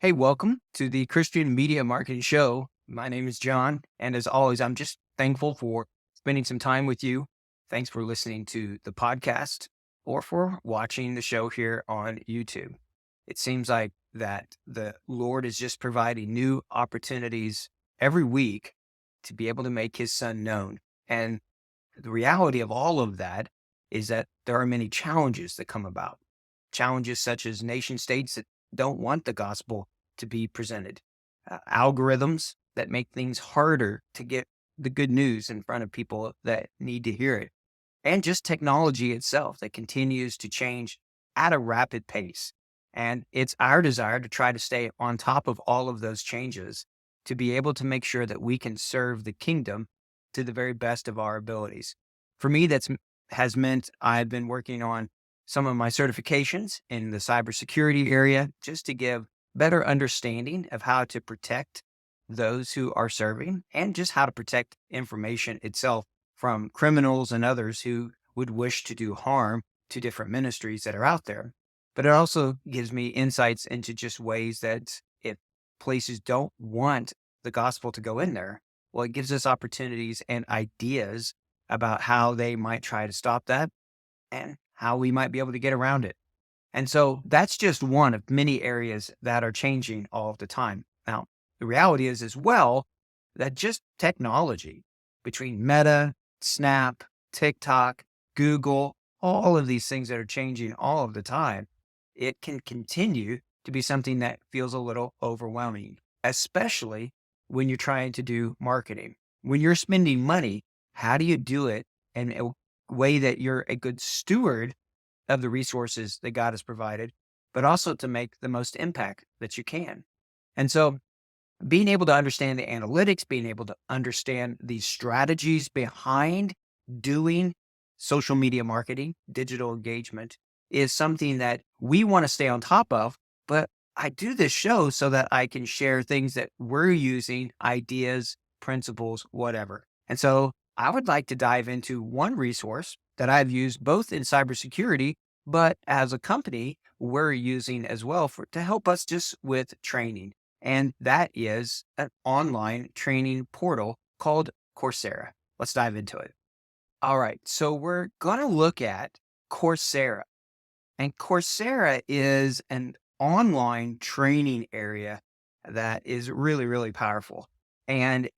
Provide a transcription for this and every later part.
Hey, welcome to the Christian Media Marketing Show. My name is John, and as always, I'm just thankful for spending some time with you. Thanks for listening to the podcast or for watching the show here on YouTube. It seems like that the Lord is just providing new opportunities every week to be able to make his son known. And the reality of all of that is that there are many challenges that come about. Challenges such as nation states that don't want the gospel to be presented, algorithms that make things harder to get the good news in front of people that need to hear it, and just technology itself that continues to change at a rapid pace. And it's our desire to try to stay on top of all of those changes to be able to make sure that we can serve the kingdom to the very best of our abilities. For me, that's has meant I've been working on some of my certifications in the cybersecurity area just to give better understanding of how to protect those who are serving and just how to protect information itself from criminals and others who would wish to do harm to different ministries that are out there. But it also gives me insights into just ways that if places don't want the gospel to go in there, well, it gives us opportunities and ideas about how they might try to stop that and how we might be able to get around it. And so that's just one of many areas that are changing all of the time. Now, the reality is as well that just technology between Meta, Snap, TikTok, Google, all of these things that are changing all of the time, it can continue to be something that feels a little overwhelming, especially when you're trying to do marketing. When you're spending money, how do you do it in a way that you're a good steward of the resources that God has provided, but also to make the most impact that you can? And so being able to understand the analytics, being able to understand the strategies behind doing social media marketing, digital engagement is something that we want to stay on top of. But I do this show so that I can share things that we're using, ideas, principles, whatever. And so I would like to dive into one resource that I've used both in cybersecurity, but as a company, we're using as well for to help us just with training. And that is an online training portal called Coursera. Let's dive into it. All right. So we're going to look at Coursera. And Coursera is an online training area that is really, really powerful. And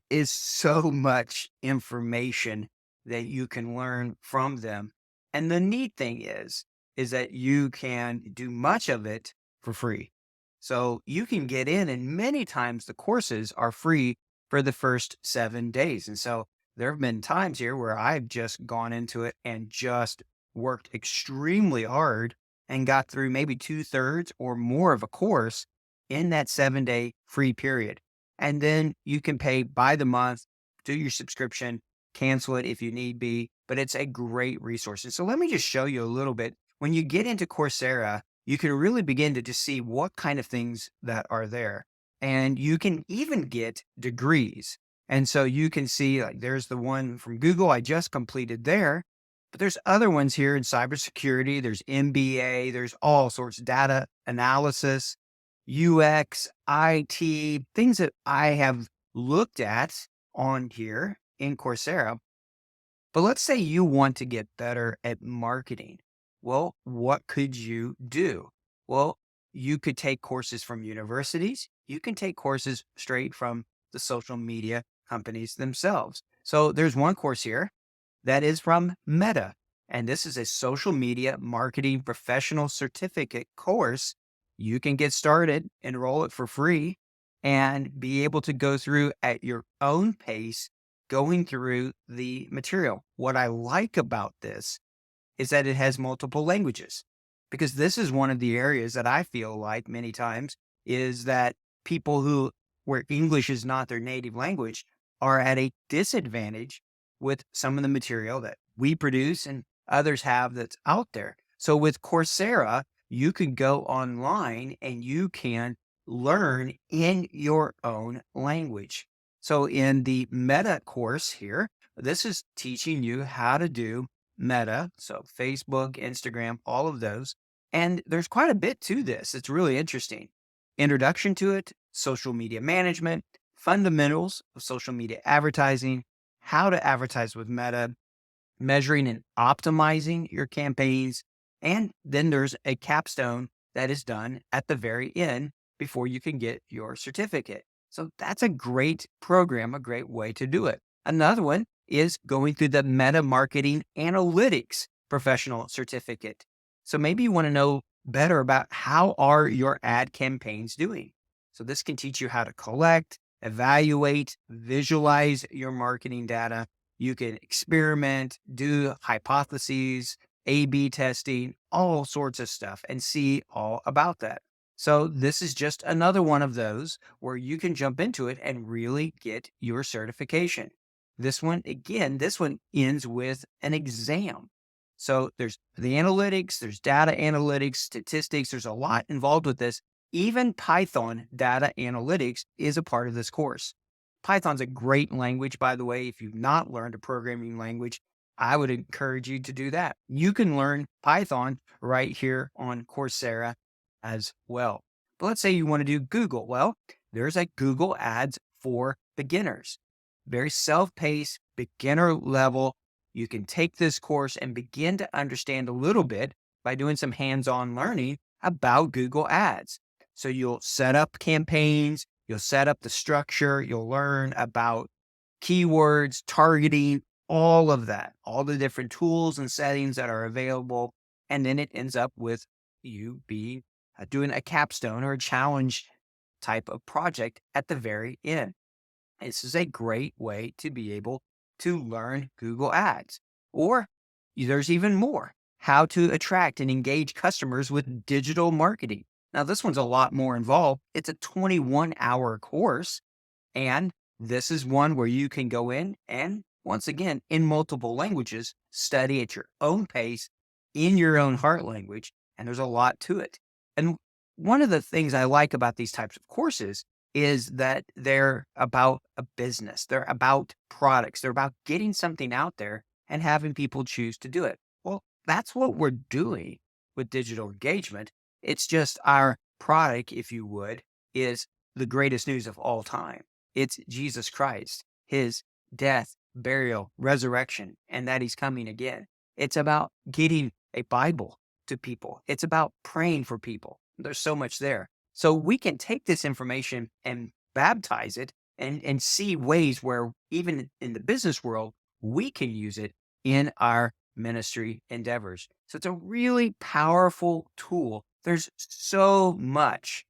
is so much information that you can learn from them. And the neat thing is that you can do much of it for free. So you can get in, and many times the courses are free for the first 7 days. And so there have been times here where I've just gone into it and just worked extremely hard and got through maybe two-thirds or more of a course in that 7 day free period. And then you can pay by the month, do your subscription, cancel it if you need be, but it's a great resource. And so let me just show you a little bit. When you get into Coursera, you can really begin to just see what kind of things that are there. And you can even get degrees. And so you can see, like, there's the one from Google I just completed there, but there's other ones here in cybersecurity. There's MBA, there's all sorts of data analysis, UX, IT, things that I have looked at on here in Coursera. But let's say you want to get better at marketing. Well, what could you do? Well, you could take courses from universities. You can take courses straight from the social media companies themselves. So there's one course here that is from Meta. And this is a social media marketing professional certificate course. You can get started, enroll it for free, and be able to go through at your own pace, going through the material. What I like about this is that it has multiple languages, because this is one of the areas that I feel like many times is that people who where English is not their native language are at a disadvantage with some of the material that we produce and others have that's out there. So with Coursera, you can go online and you can learn in your own language. So in the Meta course here, this is teaching you how to do Meta, so Facebook, Instagram, all of those. And there's quite a bit to this. It's really interesting introduction to it, social media management, fundamentals of social media advertising, how to advertise with Meta, measuring and optimizing your campaigns. And then there's a capstone that is done at the very end before you can get your certificate. So that's a great program, a great way to do it. Another one is going through the Meta Marketing Analytics Professional Certificate. So maybe you want to know better about how are your ad campaigns doing. So this can teach you how to collect, evaluate, visualize your marketing data. You can experiment, do hypotheses, A/B testing, all sorts of stuff, and see all about that. So this is just another one of those where you can jump into it and really get your certification. This one, again, this one ends with an exam. So there's the analytics, there's data analytics, statistics, there's a lot involved with this. Even Python data analytics is a part of this course. Python's a great language, by the way. If you've not learned a programming language, I would encourage you to do that. You can learn Python right here on Coursera as well. But let's say you want to do Google. Well, there's a Google Ads for beginners. Very self-paced, beginner level. You can take this course and begin to understand a little bit by doing some hands-on learning about Google Ads. So you'll set up campaigns, you'll set up the structure, you'll learn about keywords, targeting, all of that, all the different tools and settings that are available. And then it ends up with you being doing a capstone or a challenge type of project at the very end. This is a great way to be able to learn Google Ads. Or there's even more, how to attract and engage customers with digital marketing. Now, this one's a lot more involved. It's a 21-hour course. And this is one where you can go in and, once again, in multiple languages, study at your own pace, in your own heart language. And there's a lot to it. And one of the things I like about these types of courses is that they're about a business. They're about products. They're about getting something out there and having people choose to do it. Well, that's what we're doing with digital engagement. It's just our product, if you would, is the greatest news of all time. It's Jesus Christ, his death, burial, resurrection, and that he's coming again. It's about getting a Bible to people. It's about praying for people. There's so much there. So we can take this information and baptize it and see ways where even in the business world, we can use it in our ministry endeavors. So it's a really powerful tool. There's so much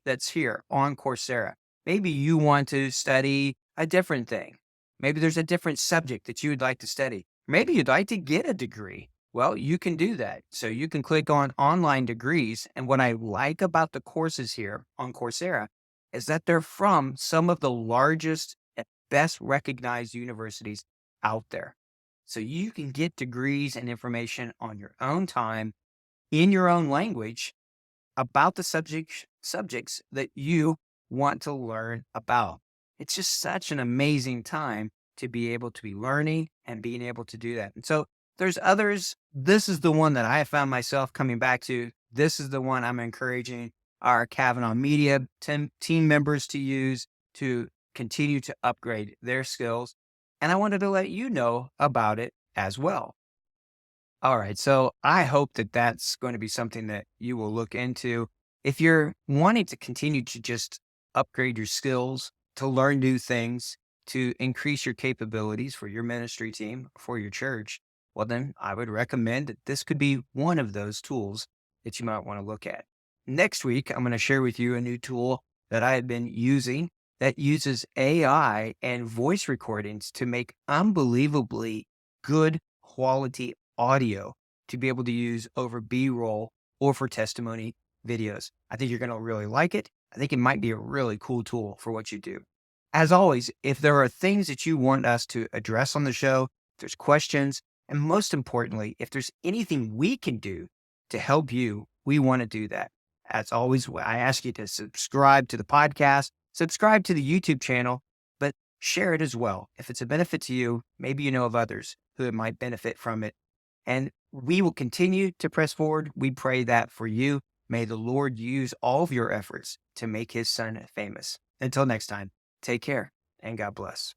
that's here on Coursera. Maybe you want to study a different thing. Maybe there's a different subject that you would like to study. Maybe you'd like to get a degree. Well, you can do that. So you can click on online degrees. And what I like about the courses here on Coursera is that they're from some of the largest and best recognized universities out there. So you can get degrees and information on your own time, in your own language, about the subjects that you want to learn about. It's just such an amazing time to be able to be learning and being able to do that. And so there's others. This is the one that I have found myself coming back to. This is the one I'm encouraging our Kavanaugh Media team members to use to continue to upgrade their skills. And I wanted to let you know about it as well. All right. So I hope that that's going to be something that you will look into. If you're wanting to continue to just upgrade your skills, to learn new things, to increase your capabilities for your ministry team, for your church, well, then I would recommend that this could be one of those tools that you might want to look at. Next week, I'm going to share with you a new tool that I have been using that uses AI and voice recordings to make unbelievably good quality audio to be able to use over B-roll or for testimony videos. I think you're going to really like it. I think it might be a really cool tool for what you do. As always, if there are things that you want us to address on the show, if there's questions, and most importantly, if there's anything we can do to help you, we want to do that. As always, I ask you to subscribe to the podcast, subscribe to the YouTube channel, but share it as well. If it's a benefit to you, maybe you know of others who might benefit from it. And we will continue to press forward. We pray that for you. May the Lord use all of your efforts to make his son famous. Until next time, take care and God bless.